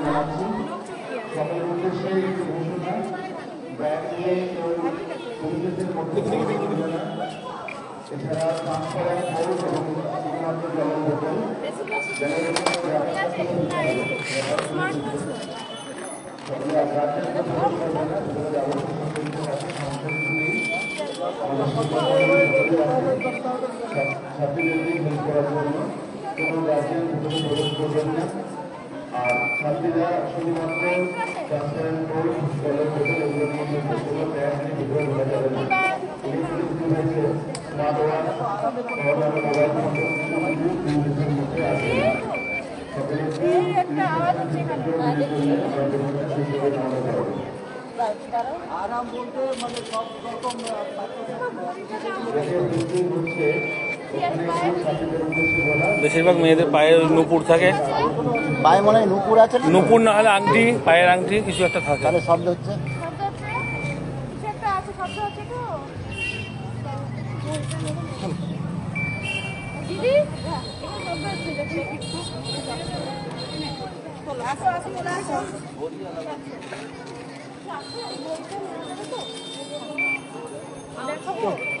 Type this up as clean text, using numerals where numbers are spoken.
জানাচ্ছি। সকলের উদ্দেশ্যে একটি ঘোষণা, ব্যাগ নিয়ে কেউ পরিবেশের মধ্যে এছাড়া ট্রান্সপারেন্ট বোর্ড এবং শুধুমাত্র জলের বোতল ছাত্রীদেরকে হেল্প করার জন্য কোনো গার্জিয়ান ভেতরে প্রবেশ করবেন না। আর ছাত্রীরা শুধুমাত্র ট্রান্সপারেন্ট বোর্ড জলের বোতল এগুলো নিয়ে কোনো ব্যাগ নিয়ে ভিতরে ঢোকা যাবে না। ইলেকট্রিক ডিভাইসে স্মার্ট ওয়াচ মোবাইল ফোন ডিভাইসের মধ্যে আসবে না। আরাম বলতে মানে সব রকম বেশিরভাগ মেয়েদের পায়ে নুপুর থাকে, পায়ে মনে হয় নুপুর আছে, নুপুর না হলে আংটি, পায়ের আংটি কিছু একটা থাকে। তাহলে শব্দ হচ্ছে দেখো